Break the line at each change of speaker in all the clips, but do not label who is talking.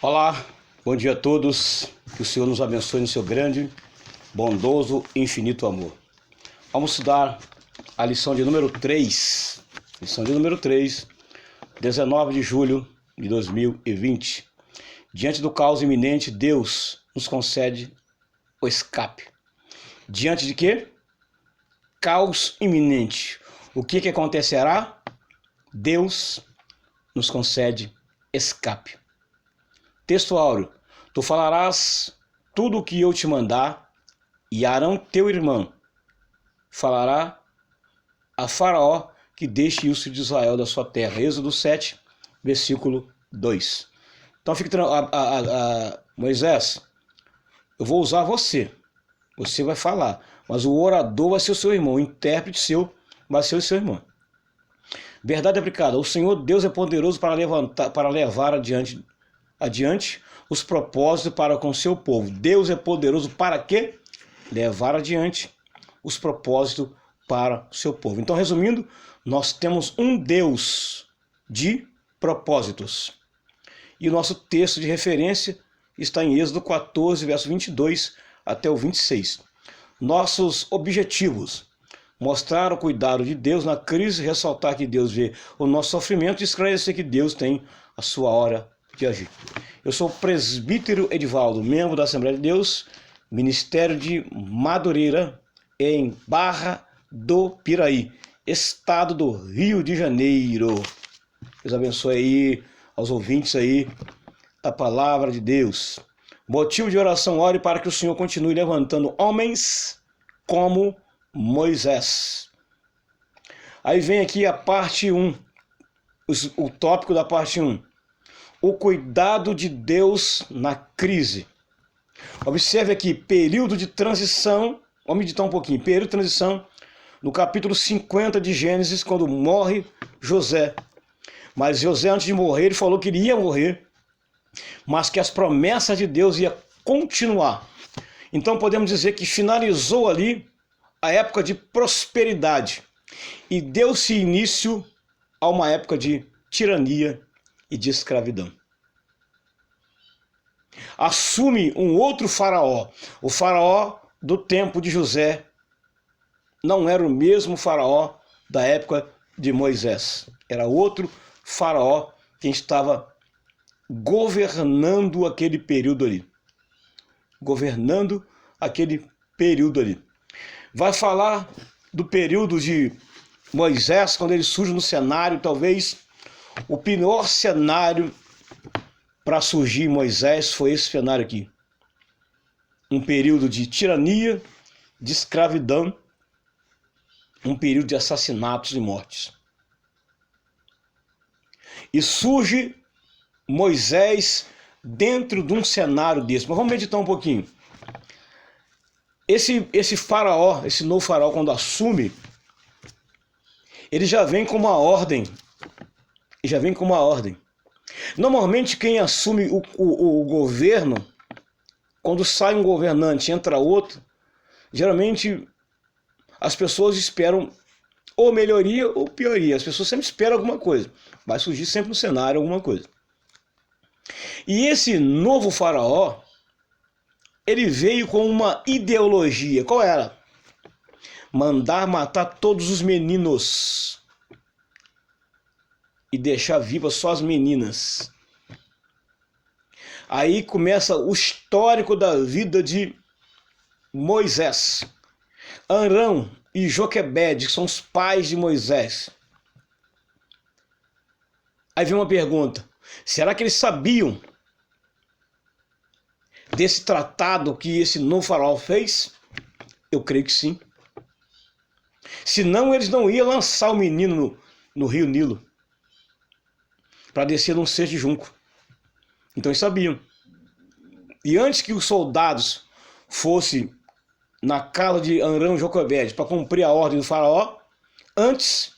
Olá, bom dia a todos, que o Senhor nos abençoe no seu grande, bondoso e infinito amor. Vamos estudar a lição de número 3, 19 de julho de 2020. Diante do caos iminente, Deus nos concede o escape. Diante de quê? Caos iminente. O que acontecerá? Deus nos concede escape. Texto áureo: tu falarás tudo o que eu te mandar, e Arão teu irmão falará a Faraó que deixe os filhos de Israel da sua terra. Êxodo 7, versículo 2. Então fique Moisés, eu vou usar você vai falar, mas o orador vai ser o seu irmão, o intérprete seu vai ser o seu irmão. Verdade aplicada: o Senhor Deus é poderoso para levar adiante os propósitos para com seu povo. Deus é poderoso para quê? Levar adiante os propósitos para o seu povo. Então, resumindo, nós temos um Deus de propósitos. E o nosso texto de referência está em Êxodo 14, verso 22 até o 26. Nossos objetivos: mostrar o cuidado de Deus na crise, ressaltar que Deus vê o nosso sofrimento e esclarecer que Deus tem a sua hora de agir. Eu sou o presbítero Edivaldo, membro da Assembleia de Deus, Ministério de Madureira, em Barra do Piraí, estado do Rio de Janeiro. Deus abençoe aí aos ouvintes aí da palavra de Deus. Motivo de oração: ore para que o Senhor continue levantando homens como Moisés. Aí vem aqui a parte 1, o tópico da parte 1. O cuidado de Deus na crise. Observe aqui, período de transição. Vamos meditar um pouquinho. Período de transição no capítulo 50 de Gênesis, quando morre José. Mas José, antes de morrer, ele falou que ele ia morrer, mas que as promessas de Deus iam continuar. Então podemos dizer que finalizou ali a época de prosperidade e deu-se início a uma época de tirania e de escravidão. Assume um outro faraó. O faraó do tempo de José não era o mesmo faraó da época de Moisés. Era outro faraó quem estava governando aquele período ali. Vai falar do período de Moisés, quando ele surge no cenário, talvez o pior cenário para surgir Moisés foi esse cenário aqui. Um período de tirania, de escravidão, um período de assassinatos e mortes. E surge Moisés dentro de um cenário desse. Mas vamos meditar um pouquinho. Esse faraó, esse novo faraó, quando assume, ele já vem com uma ordem. Normalmente quem assume o governo, quando sai um governante e entra outro, geralmente as pessoas esperam ou melhoria ou pioria. As pessoas sempre esperam alguma coisa. Vai surgir sempre no cenário alguma coisa. E esse novo faraó, ele veio com uma ideologia. Qual era? Mandar matar todos os meninos e deixar vivas só as meninas. Aí começa o histórico da vida de Moisés. Arão e Joquebede, que são os pais de Moisés. Aí vem uma pergunta: será que eles sabiam desse tratado que esse novo faraó fez? Eu creio que sim. Senão eles não iam lançar o menino no rio Nilo para descer num cesto de junco. Então eles sabiam. E antes que os soldados fossem na casa de Arão e Joquebede para cumprir a ordem do faraó, antes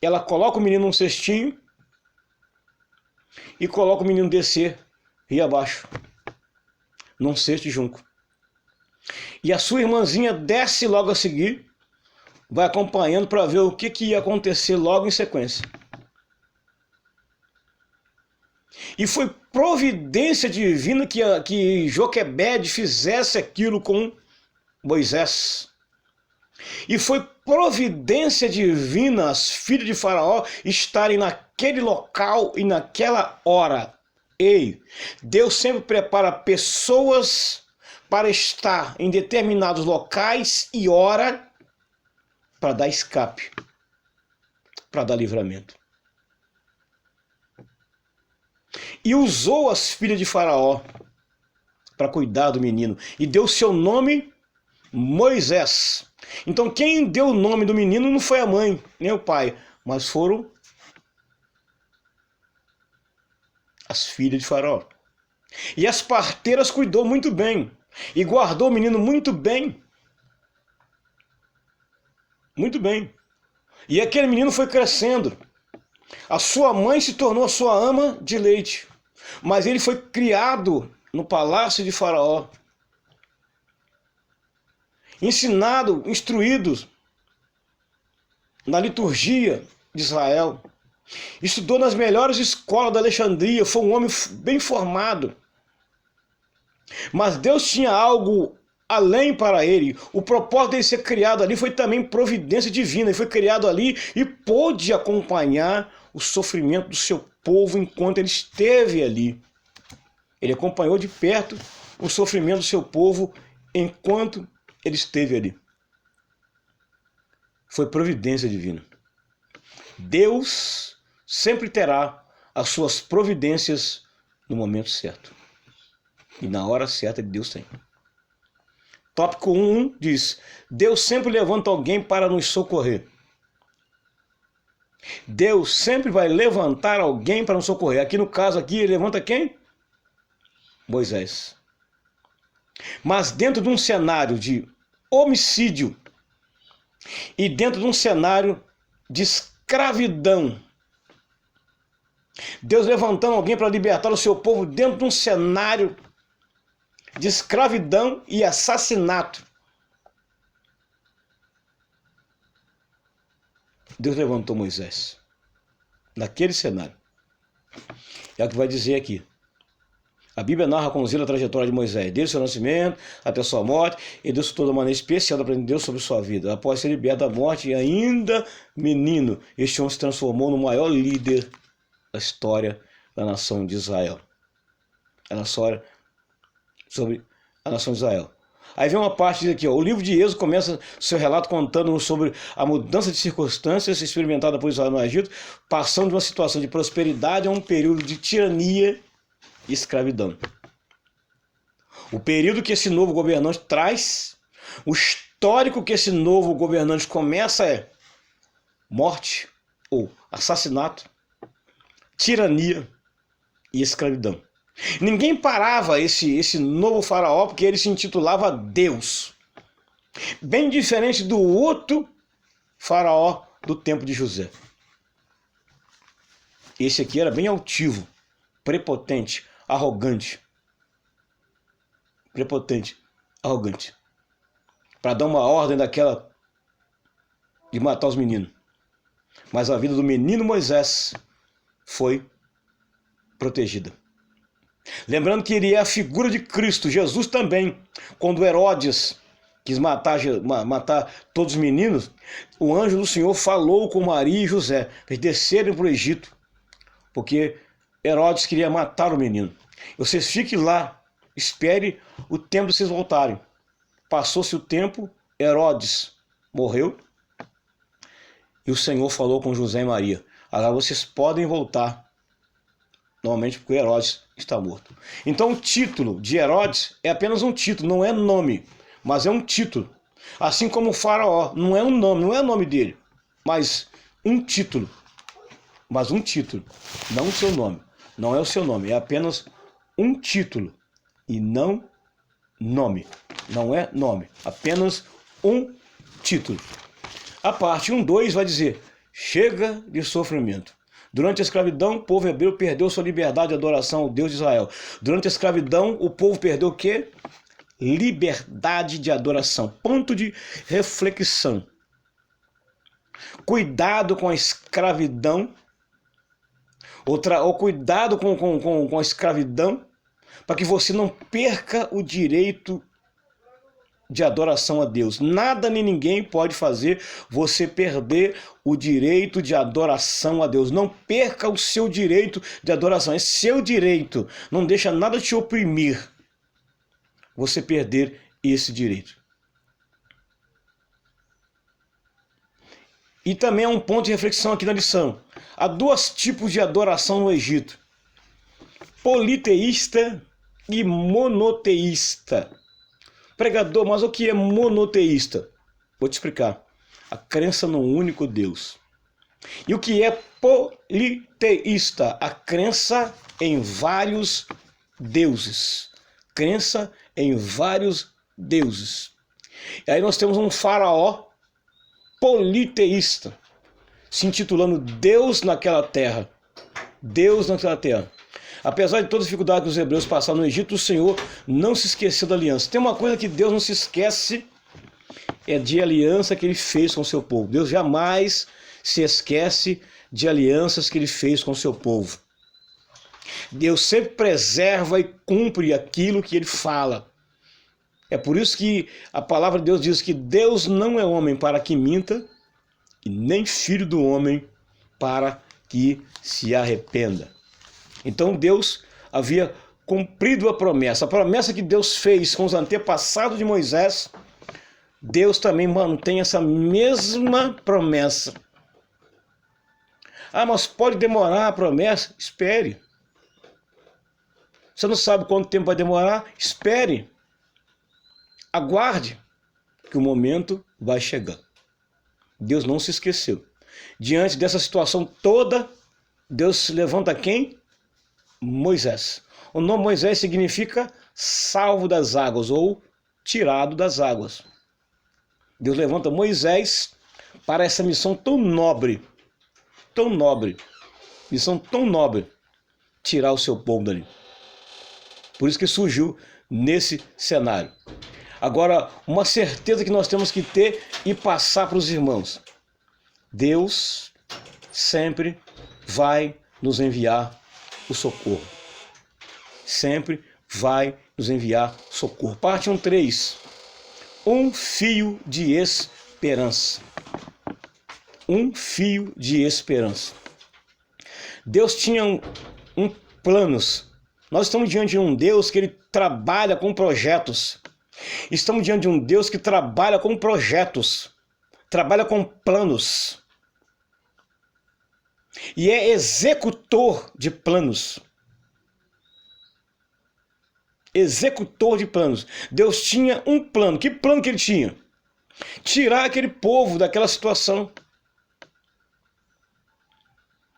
ela coloca o menino num cestinho e coloca o menino descer rio abaixo, num cesto de junco. E a sua irmãzinha desce logo a seguir, vai acompanhando para ver o que ia acontecer logo em sequência. E foi providência divina que Joquebede fizesse aquilo com Moisés. E foi providência divina as filhas de Faraó estarem naquele local e naquela hora. Ei, Deus sempre prepara pessoas para estar em determinados locais e hora para dar escape, para dar livramento. E usou as filhas de Faraó para cuidar do menino. E deu seu nome Moisés. Então quem deu o nome do menino não foi a mãe, nem o pai, mas foram as filhas de Faraó. E as parteiras cuidou muito bem. E guardou o menino muito bem. Muito bem. E aquele menino foi crescendo. A sua mãe se tornou a sua ama de leite. Mas ele foi criado no palácio de Faraó. Ensinado, instruído na liturgia de Israel. Estudou nas melhores escolas da Alexandria. Foi um homem bem formado. Mas Deus tinha algo além para ele. O propósito dele ser criado ali foi também providência divina. Ele foi criado ali e pôde acompanhar o sofrimento do seu povo enquanto ele esteve ali. Ele acompanhou de perto o sofrimento do seu povo enquanto ele esteve ali. Foi providência divina. Deus sempre terá as suas providências no momento certo. E na hora certa Deus tem. Tópico 1 diz: Deus sempre levanta alguém para nos socorrer. Deus sempre vai levantar alguém para nos socorrer. Aqui no caso aqui, ele levanta quem? Moisés. Mas dentro de um cenário de homicídio e dentro de um cenário de escravidão, Deus levantando alguém para libertar o seu povo dentro de um cenário de escravidão e assassinato. Deus levantou Moisés naquele cenário. É o que vai dizer aqui. A Bíblia narra com zelo a trajetória de Moisés, desde o seu nascimento até a sua morte, e Deus de toda maneira especial aprendeu sobre sua vida. Após ser liberto da morte e ainda menino, este homem se transformou no maior líder da história da nação de Israel. A história sobre a nação de Israel. Aí vem uma parte diz aqui, ó, o livro de Êxodo começa seu relato contando sobre a mudança de circunstâncias experimentada por Israel no Egito, passando de uma situação de prosperidade a um período de tirania e escravidão. O período que esse novo governante traz, o histórico que esse novo governante começa é morte ou assassinato, tirania e escravidão. Ninguém parava esse novo faraó porque ele se intitulava Deus. Bem diferente do outro faraó do tempo de José. Esse aqui era bem altivo, prepotente, arrogante. Prepotente, arrogante. Para dar uma ordem daquela de matar os meninos. Mas a vida do menino Moisés foi protegida. Lembrando que ele é a figura de Cristo, Jesus também. Quando Herodes quis matar todos os meninos, o anjo do Senhor falou com Maria e José para eles descerem para o Egito, porque Herodes queria matar o menino. Vocês fiquem lá, espere o tempo de vocês voltarem. Passou-se o tempo, Herodes morreu, e o Senhor falou com José e Maria: agora vocês podem voltar. Normalmente porque Herodes está morto. Então o título de Herodes é apenas um título, não é nome, mas é um título. Assim como o faraó, não é um nome, não é o nome dele, mas um título. Mas um título, não o seu nome. Não é o seu nome, é apenas um título e não nome. Não é nome, apenas um título. A parte 1:2 vai dizer: chega de sofrimento. Durante a escravidão, o povo hebreu perdeu sua liberdade de adoração ao Deus de Israel. Durante a escravidão, o povo perdeu o quê? Liberdade de adoração. Ponto de reflexão. Cuidado com a escravidão. Ou cuidado com a escravidão, para que você não perca o direito de adoração a Deus. Nada nem ninguém pode fazer você perder o direito de adoração a Deus. Não perca o seu direito de adoração. É seu direito. Não deixa nada te oprimir. Você perder esse direito. E também há um ponto de reflexão aqui na lição. Há dois tipos de adoração no Egito: politeísta e monoteísta. Pregador, mas o que é monoteísta? Vou te explicar. A crença no único Deus. E o que é politeísta? A crença em vários deuses. Crença em vários deuses. E aí nós temos um faraó politeísta, se intitulando Deus naquela terra. Deus naquela terra. Apesar de todas as dificuldades que os hebreus passaram no Egito, o Senhor não se esqueceu da aliança. Tem uma coisa que Deus não se esquece, é de aliança que ele fez com o seu povo. Deus jamais se esquece de alianças que ele fez com o seu povo. Deus sempre preserva e cumpre aquilo que ele fala. É por isso que a palavra de Deus diz que Deus não é homem para que minta, e nem filho do homem para que se arrependa. Então Deus havia cumprido a promessa que Deus fez com os antepassados de Moisés. Deus também mantém essa mesma promessa. Ah, mas pode demorar a promessa? Espere. Você não sabe quanto tempo vai demorar? Espere. Aguarde, que o momento vai chegar. Deus não se esqueceu. Diante dessa situação toda, Deus levanta quem? Moisés. O nome Moisés significa salvo das águas ou tirado das águas. Deus levanta Moisés para essa missão tão nobre, missão tão nobre, tirar o seu povo dali. Por isso que surgiu nesse cenário. Agora, uma certeza que nós temos que ter e passar para os irmãos: Deus sempre vai nos enviar o socorro. Sempre vai nos enviar socorro. Parte 1:3. Um fio de esperança. Um fio de esperança. Deus tinha planos. Nós estamos diante de um Deus que ele trabalha com projetos. Estamos diante de um Deus que trabalha com projetos. Trabalha com planos. E é executor de planos. Executor de planos. Deus tinha um plano. Que plano que ele tinha? Tirar aquele povo daquela situação.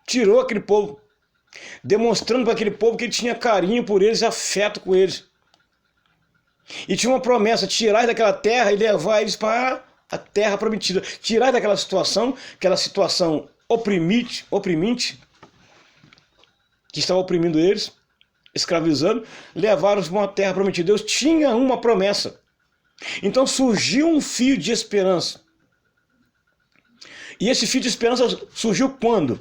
Tirou aquele povo, demonstrando para aquele povo que ele tinha carinho por eles e afeto com eles. E tinha uma promessa: tirar daquela terra e levar eles para a terra prometida. Tirar daquela situação, aquela situação oprimente, que estava oprimindo eles, escravizando, levar-os para uma terra prometida. Deus tinha uma promessa. Então surgiu um fio de esperança. E esse fio de esperança surgiu quando?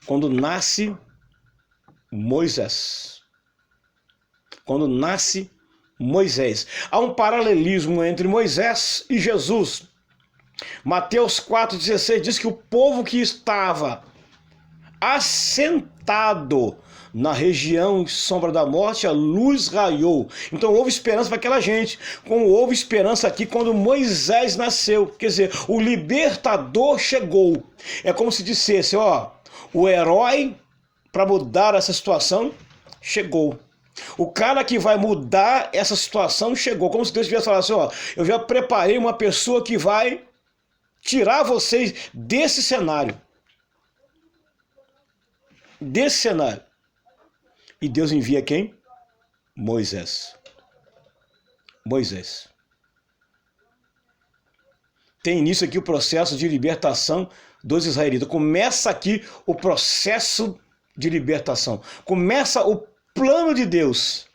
Quando nasce Moisés. Quando nasce Moisés. Há um paralelismo entre Moisés e Jesus. Mateus 4,16 diz que o povo que estava assentado na região sombra da morte, a luz raiou. Então houve esperança para aquela gente, como houve esperança aqui quando Moisés nasceu. Quer dizer, o libertador chegou. É como se dissesse, ó, o herói para mudar essa situação chegou. O cara que vai mudar essa situação chegou. Como se Deus tivesse falado assim, ó, eu já preparei uma pessoa que vai tirar vocês desse cenário. Desse cenário. E Deus envia quem? Moisés. Moisés. Tem início aqui o processo de libertação dos israelitas. Começa aqui o processo de libertação. Começa o plano de Deus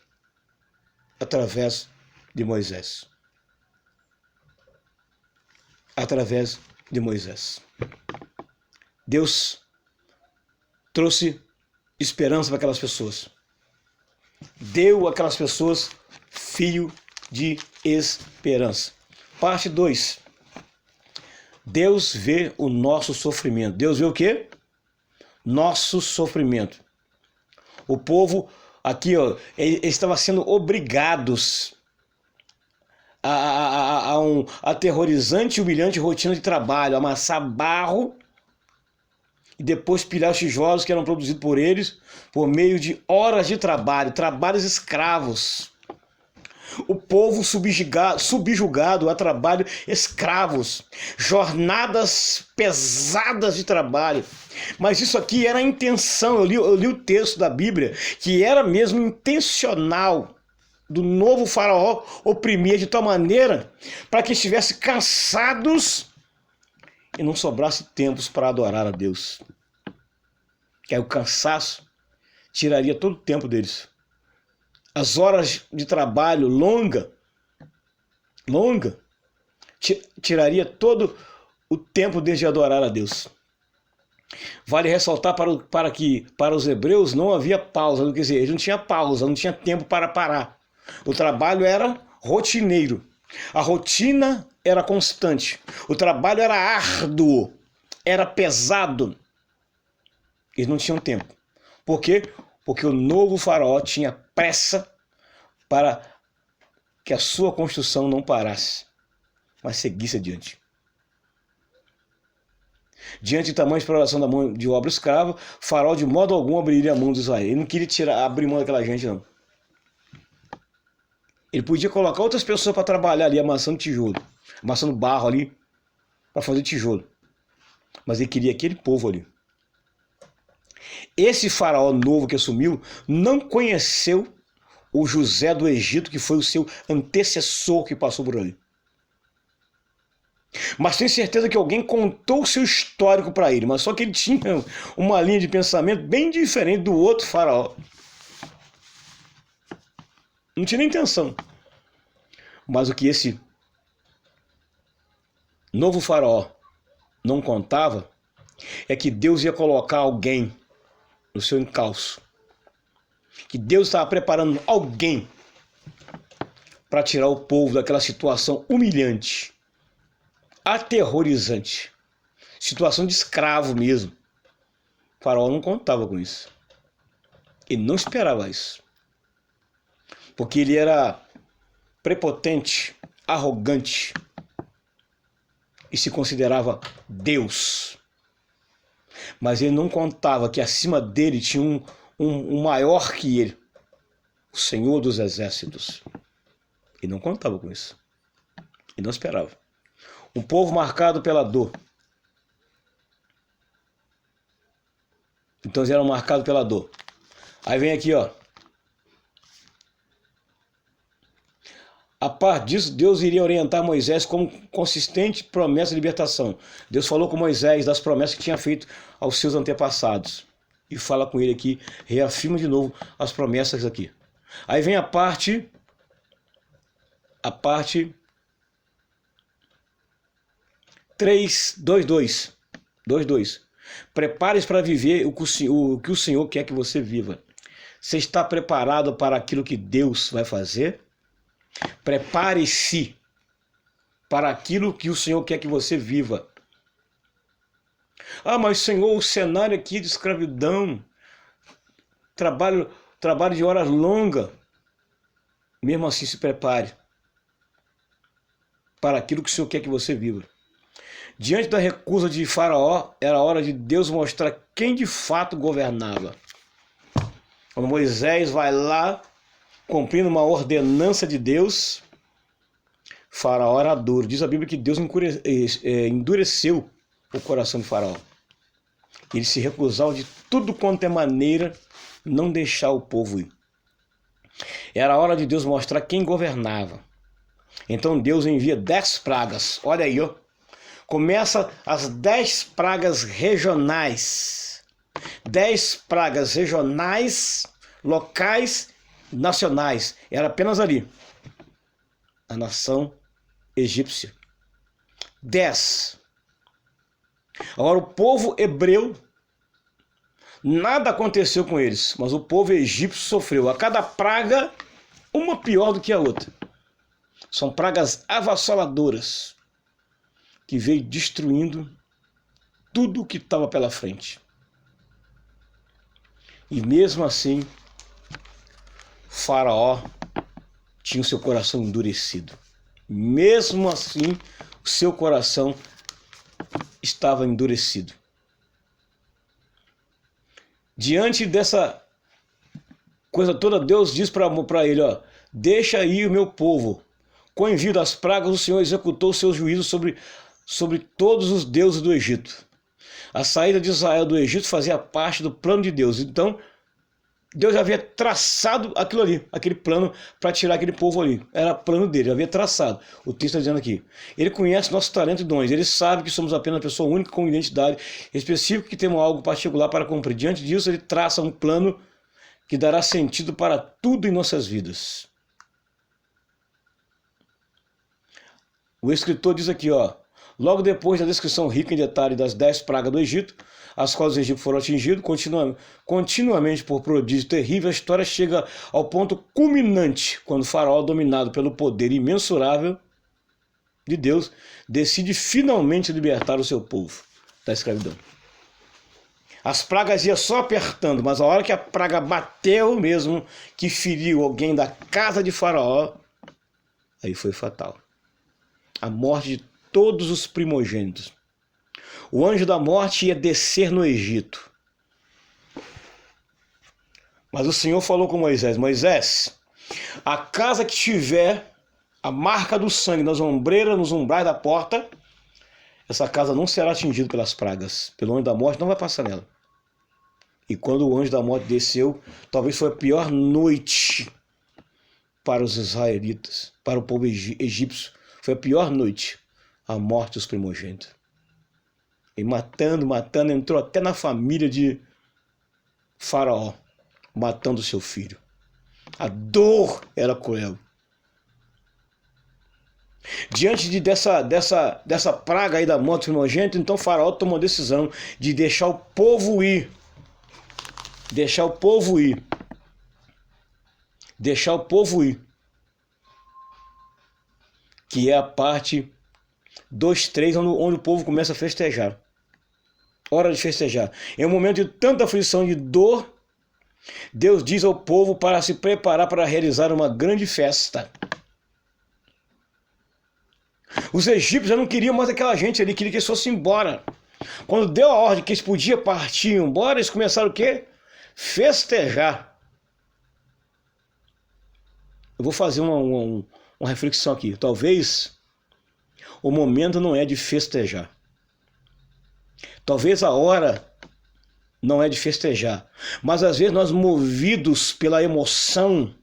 através de Moisés. Através de Moisés. Deus trouxe esperança para aquelas pessoas. Deu àquelas pessoas fio de esperança. Parte 2. Deus vê o nosso sofrimento. Deus vê o quê? Nosso sofrimento. O povo aqui, ó, eles estavam sendo obrigados a um aterrorizante e humilhante rotina de trabalho, amassar barro e depois pilhar os tijolos que eram produzidos por eles por meio de horas de trabalho, trabalhos escravos. O povo subjugado a trabalho escravos, jornadas pesadas de trabalho. Mas isso aqui era a intenção, eu li o texto da Bíblia, que era mesmo intencional do novo faraó oprimir de tal maneira para que estivessem cansados e não sobrasse tempos para adorar a Deus. Que aí o cansaço tiraria todo o tempo deles. As horas de trabalho longa, tiraria todo o tempo deles de adorar a Deus. Vale ressaltar para os hebreus não havia pausa, quer dizer, eles não tinham pausa, não tinha tempo para parar. O trabalho era rotineiro, a rotina era constante, o trabalho era árduo, era pesado. Eles não tinham tempo. Por quê? Porque o novo faraó tinha pressa para que a sua construção não parasse, mas seguisse adiante. Diante de tamanha exploração da mão de obra escrava, faraó de modo algum abriria a mão de Israel. Ele não queria abrir mão daquela gente, não. Ele podia colocar outras pessoas para trabalhar ali, amassando tijolo, amassando barro ali, para fazer tijolo. Mas ele queria aquele povo ali. Esse faraó novo que assumiu não conheceu o José do Egito, que foi o seu antecessor que passou por ali. Mas tenho certeza que alguém contou o seu histórico para ele, mas só que ele tinha uma linha de pensamento bem diferente do outro faraó. Não tinha nem intenção. Mas o que esse novo faraó não contava é que Deus ia colocar alguém no seu encalço. Que Deus estava preparando alguém para tirar o povo daquela situação humilhante, aterrorizante, situação de escravo mesmo. O faraó não contava com isso. Ele não esperava isso. Porque ele era prepotente, arrogante e se considerava Deus. Mas ele não contava que acima dele tinha um maior que ele, o Senhor dos Exércitos. Ele não contava com isso. Ele não esperava. Um povo marcado pela dor. Então eles eram marcados pela dor. Aí vem aqui, ó. A par disso, Deus iria orientar Moisés como consistente promessa de libertação. Deus falou com Moisés das promessas que tinha feito aos seus antepassados. E fala com ele aqui, reafirma de novo as promessas aqui. Aí vem a parte 3:2:2. Prepare-se para viver o que o Senhor quer que você viva. Você está preparado para aquilo que Deus vai fazer? Prepare-se para aquilo que o Senhor quer que você viva. Ah, mas Senhor, o cenário aqui de escravidão, trabalho de horas longas. Mesmo assim, se prepare para aquilo que o Senhor quer que você viva. Diante da recusa de Faraó, era hora de Deus mostrar quem de fato governava. Quando Moisés vai lá, cumprindo uma ordenança de Deus, Faraó era duro. Diz a Bíblia que Deus endureceu o coração de Faraó. Ele se recusava de tudo quanto é maneira não deixar o povo ir. Era hora de Deus mostrar quem governava. Então Deus envia 10 pragas. Olha aí, ó. Começa as 10 pragas regionais. 10 pragas regionais, locais, nacionais. Era apenas ali. A nação egípcia. 10. Agora o povo hebreu Nada aconteceu com eles, mas o povo egípcio sofreu. A cada praga, uma pior do que a outra. São pragas avassaladoras que veio destruindo tudo o que estava pela frente. E mesmo assim, Faraó tinha o seu coração endurecido. Mesmo assim, o seu coração estava endurecido. Diante dessa coisa toda, Deus diz para ele, ó, deixa aí o meu povo. Com o envio das pragas, o Senhor executou seus juízos sobre todos os deuses do Egito. A saída de Israel do Egito fazia parte do plano de Deus. Então, Deus já havia traçado aquilo ali, aquele plano para tirar aquele povo ali. Era plano dele, já havia traçado. O texto está dizendo aqui. Ele conhece nossos talentos e dons. Ele sabe que somos apenas uma pessoa única com identidade específica, que temos algo particular para cumprir. Diante disso, ele traça um plano que dará sentido para tudo em nossas vidas. O escritor diz aqui, ó, logo depois da descrição rica em detalhe das 10 pragas do Egito, as quais os egípcios foram atingidos continuamente por prodígios terríveis, a história chega ao ponto culminante, quando o Faraó, dominado pelo poder imensurável de Deus, decide finalmente libertar o seu povo da escravidão. As pragas iam só apertando, mas a hora que a praga bateu mesmo, que feriu alguém da casa de Faraó, aí foi fatal. A morte de todos os primogênitos. O anjo da morte ia descer no Egito. Mas o Senhor falou com Moisés, Moisés, a casa que tiver a marca do sangue nas ombreiras, nos umbrais da porta, essa casa não será atingida pelas pragas. Pelo anjo da morte não vai passar nela. E quando o anjo da morte desceu, talvez foi a pior noite para os israelitas, para o povo egípcio. Foi a pior noite, a morte dos primogênitos. E matando, entrou até na família de Faraó, matando seu filho. A dor era cruel. Diante dessa praga aí da morte dos primogênitos, então Faraó tomou a decisão de deixar o povo ir. Deixar o povo ir. Deixar o povo ir. Que é a parte 2:3, onde o povo começa a festejar. Hora de festejar. Em um momento de tanta aflição e dor, Deus diz ao povo para se preparar para realizar uma grande festa. Os egípcios já não queriam mais aquela gente ali, queriam que eles fossem embora. Quando deu a ordem que eles podiam partir e ir embora, eles começaram o quê? Festejar. Eu vou fazer uma reflexão aqui. Talvez o momento não é de festejar. Talvez a hora não é de festejar. Mas às vezes nós, movidos pela emoção,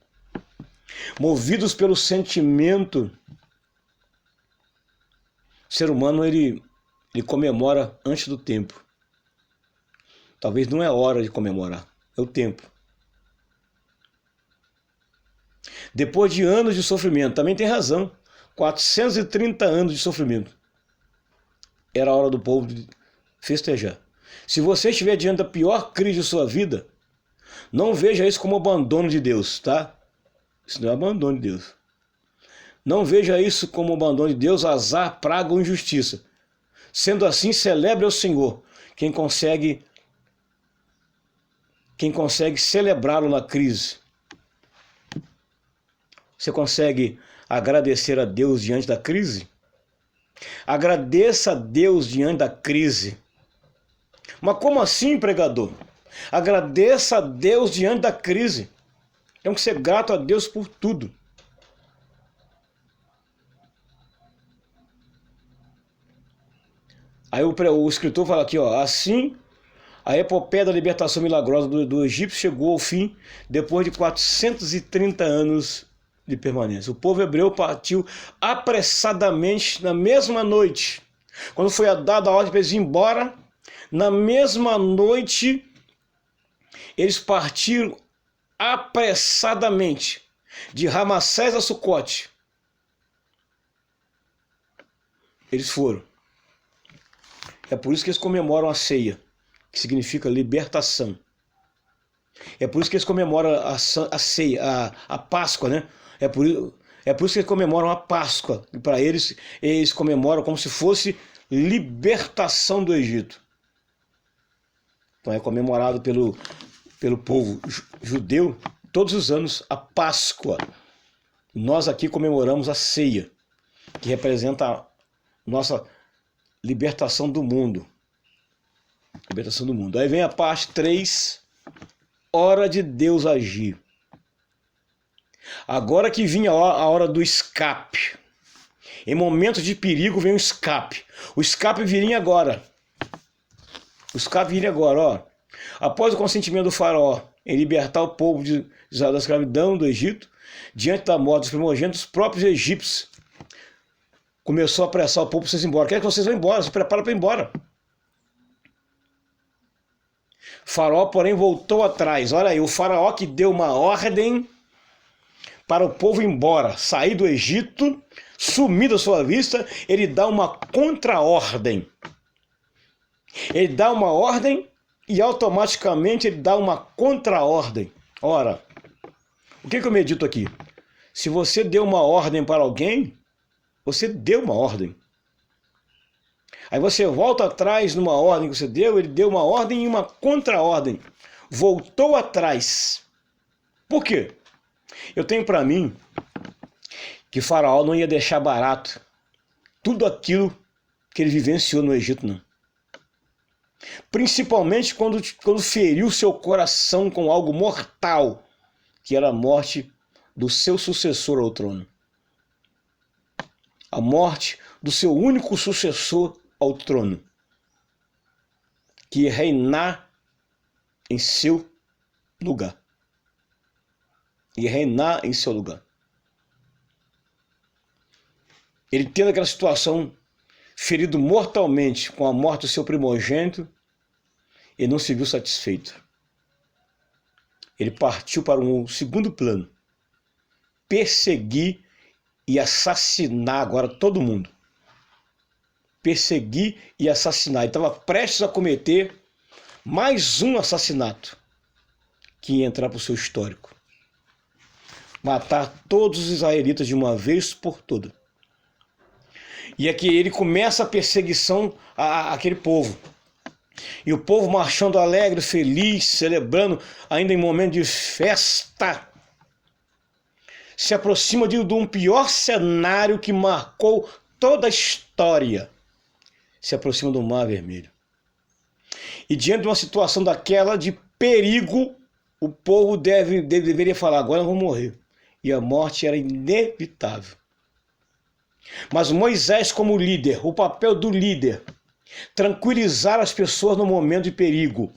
movidos pelo sentimento, o ser humano ele comemora antes do tempo. Talvez não é hora de comemorar, é o tempo. Depois de anos de sofrimento, também tem razão, 430 anos de sofrimento. Era a hora do povo de festejar. Se você estiver diante da pior crise de sua vida, não veja isso como abandono de Deus, tá? Isso não é abandono de Deus. Não veja isso como abandono de Deus, azar, praga ou injustiça. Sendo assim, celebre ao Senhor, quem consegue celebrá-lo na crise. Você consegue agradecer a Deus diante da crise? Agradeça a Deus diante da crise. Mas como assim, pregador? Agradeça a Deus diante da crise. Temos que ser grato a Deus por tudo. Aí o escritor fala aqui, ó, assim a epopeia da libertação milagrosa do Egito chegou ao fim depois de 430 anos de permanência. O povo hebreu partiu apressadamente na mesma noite. Quando foi dada a ordem para eles ir embora, na mesma noite eles partiram apressadamente de Ramassés a Sucote. Eles foram. É por isso que eles comemoram a ceia, que significa libertação. É por isso que eles comemoram a ceia, a Páscoa, né? É por isso que eles comemoram a Páscoa. E para eles comemoram como se fosse libertação do Egito. Então é comemorado pelo povo judeu todos os anos a Páscoa. Nós aqui comemoramos a ceia, que representa a nossa libertação do mundo. Libertação do mundo. Aí vem a parte 3, hora de Deus agir. Agora que vinha a hora do escape. Em momentos de perigo vem o escape. O escape viria agora. O escape viria agora, ó. Após o consentimento do faraó em libertar o povo de Israel da escravidão do Egito, diante da morte dos primogênitos, os próprios egípcios começou a apressar o povo para vocês ir embora. Quer que vocês vão embora, se prepara para ir embora. Faraó, porém, voltou atrás. Olha aí, o faraó que deu uma ordem para o povo ir embora, sair do Egito, sumir da sua vista, ele dá uma contra-ordem. Ele dá uma ordem e automaticamente ele dá uma contra-ordem. Ora, o que eu medito aqui? Se você deu uma ordem para alguém, você deu uma ordem. Aí você volta atrás numa ordem que você deu, ele deu uma ordem e uma contra-ordem. Voltou atrás. Por quê? Eu tenho para mim que Faraó não ia deixar barato tudo aquilo que ele vivenciou no Egito, não. Principalmente quando feriu seu coração com algo mortal, que era a morte do seu sucessor ao trono. A morte do seu único sucessor ao trono, que ia reinar em seu lugar. Ia reinar em seu lugar. Ele tendo aquela situação, ferido mortalmente com a morte do seu primogênito, ele não se viu satisfeito. Ele partiu para um segundo plano. Perseguir e assassinar agora todo mundo. Perseguir e assassinar. Ele estava prestes a cometer mais um assassinato que ia entrar para o seu histórico. Matar todos os israelitas de uma vez por todas. E aqui ele começa a perseguição àquele povo. E o povo marchando alegre, feliz, celebrando, ainda em momento de festa, se aproxima de um pior cenário que marcou toda a história. Se aproxima do Mar Vermelho. E diante de uma situação daquela de perigo, o povo deveria falar, agora eu vou morrer. E a morte era inevitável. Mas Moisés, como líder, o papel do líder, tranquilizar as pessoas no momento de perigo.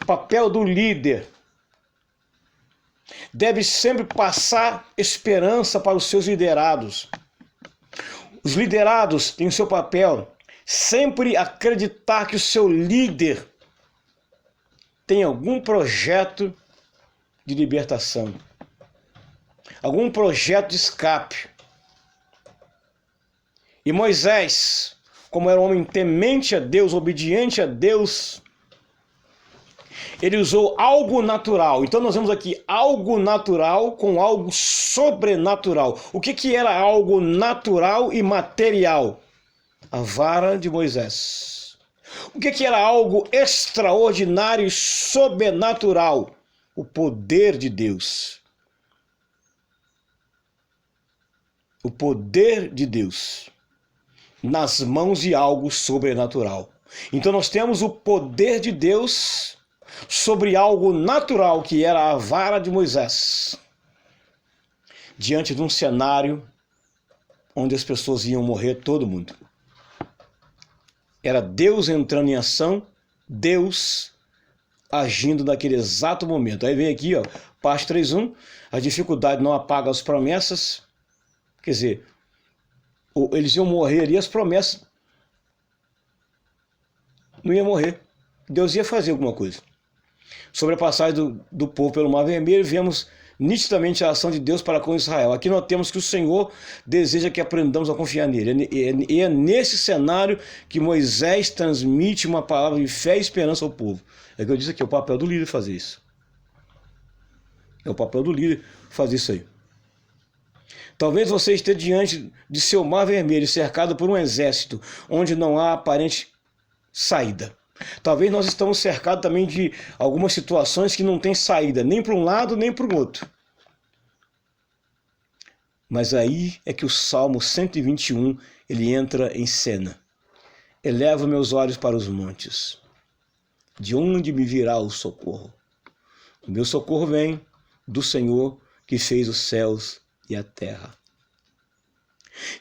Papel do líder deve sempre passar esperança para os seus liderados. Os liderados têm o seu papel sempre acreditar que o seu líder tem algum projeto de libertação, algum projeto de escape. E Moisés, como era um homem temente a Deus, obediente a Deus, ele usou algo natural. Então nós vemos aqui algo natural com algo sobrenatural. O que era algo natural e material? A vara de Moisés. O que era algo extraordinário e sobrenatural? O poder de Deus. O poder de Deus nas mãos de algo sobrenatural. Então nós temos o poder de Deus sobre algo natural, que era a vara de Moisés, diante de um cenário onde as pessoas iam morrer, todo mundo. Era Deus entrando em ação, Deus agindo naquele exato momento. Aí vem aqui, ó, parte 3.1, a dificuldade não apaga as promessas. Quer dizer, eles iam morrer e as promessas não iam morrer. Deus ia fazer alguma coisa. Sobre a passagem do povo pelo Mar Vermelho, nitidamente a ação de Deus para com Israel. Aqui nós temos que o Senhor deseja que aprendamos a confiar nele. E é nesse cenário que Moisés transmite uma palavra de fé e esperança ao povo. É o que eu disse aqui, é o papel do líder fazer isso. É o papel do líder fazer isso aí. Talvez você esteja diante de seu mar vermelho, cercado por um exército, onde não há aparente saída. Talvez nós estamos cercados também de algumas situações que não tem saída, nem para um lado, nem para o outro. Mas aí é que o Salmo 121, ele entra em cena. Elevo meus olhos para os montes. De onde me virá o socorro? O meu socorro vem do Senhor que fez os céus e a terra.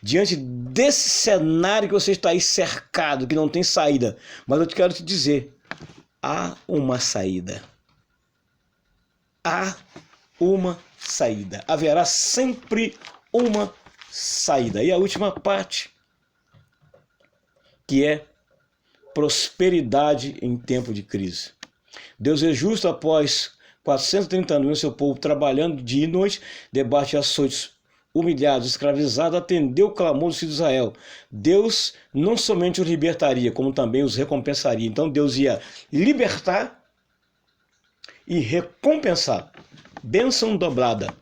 Diante desse cenário que você está aí cercado, que não tem saída, mas eu quero te dizer, há uma saída. Há uma saída. Haverá sempre uma saída. E a última parte, que é prosperidade em tempo de crise. Deus é justo após 430 anos, seu povo trabalhando dia e noite, debaixo de açoites, humilhados, escravizados, atendeu o clamor dos filhos de Israel. Deus não somente os libertaria, como também os recompensaria. Então Deus ia libertar e recompensar. Bênção dobrada.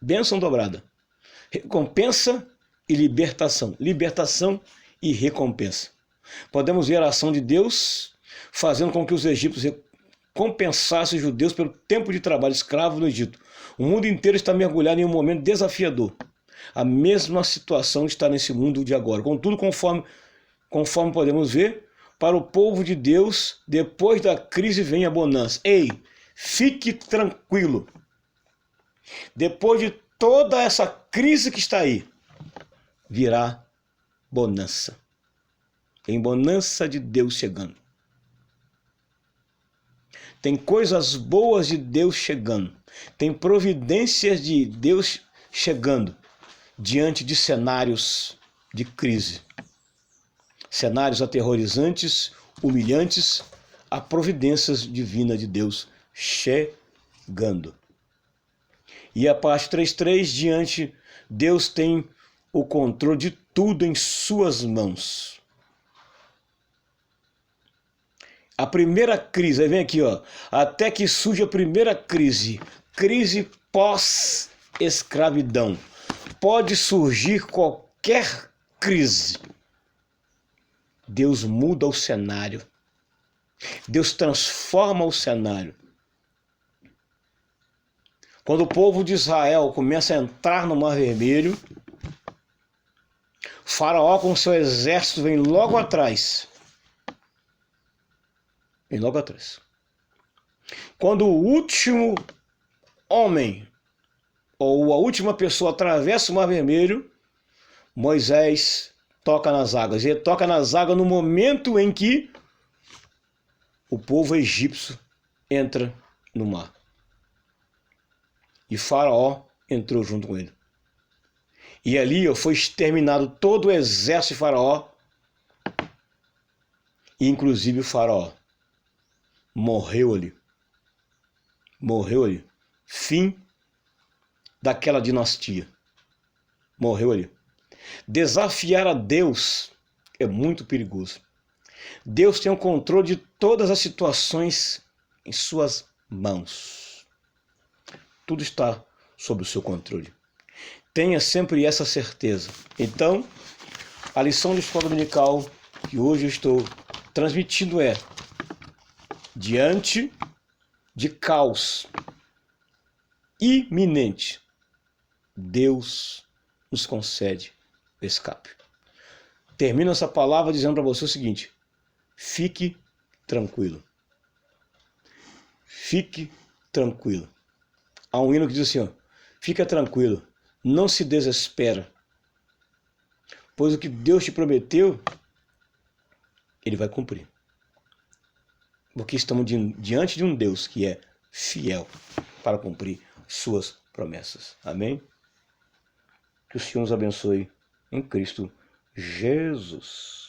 Bênção dobrada. Recompensa e libertação. Libertação e recompensa. Podemos ver a ação de Deus fazendo com que os egípcios compensasse os judeus pelo tempo de trabalho escravo no Egito. O mundo inteiro está mergulhado em um momento desafiador. A mesma situação está nesse mundo de agora. Contudo, conforme podemos ver, para o povo de Deus, depois da crise vem a bonança. Ei, fique tranquilo. Depois de toda essa crise que está aí, virá bonança. Tem bonança de Deus chegando. Tem coisas boas de Deus chegando. Tem providências de Deus chegando diante de cenários de crise. Cenários aterrorizantes, humilhantes, há providências divinas de Deus chegando. E a parte 3.3, diante, Deus tem o controle de tudo em suas mãos. A primeira crise, aí vem aqui, ó, até que surge a primeira crise pós-escravidão. Pode surgir qualquer crise. Deus muda o cenário. Deus transforma o cenário. Quando o povo de Israel começa a entrar no Mar Vermelho, Faraó com seu exército vem logo atrás. Vem logo atrás. Quando o último homem ou a última pessoa atravessa o Mar Vermelho, Moisés toca nas águas. Ele toca nas águas no momento em que o povo egípcio entra no mar. E Faraó entrou junto com ele. E ali foi exterminado todo o exército de Faraó, e inclusive o Faraó. Morreu ali. Morreu ali. Fim daquela dinastia. Morreu ali. Desafiar a Deus é muito perigoso. Deus tem o controle de todas as situações em suas mãos. Tudo está sob o seu controle. Tenha sempre essa certeza. Então, a lição de escola dominical que hoje eu estou transmitindo é: diante de caos iminente, Deus nos concede o escape. Termino essa palavra dizendo para você o seguinte: fique tranquilo. Fique tranquilo. Há um hino que diz assim, ó: fica tranquilo, não se desespera, pois o que Deus te prometeu, Ele vai cumprir. Porque estamos diante de um Deus que é fiel para cumprir suas promessas. Amém? Que o Senhor nos abençoe em Cristo Jesus.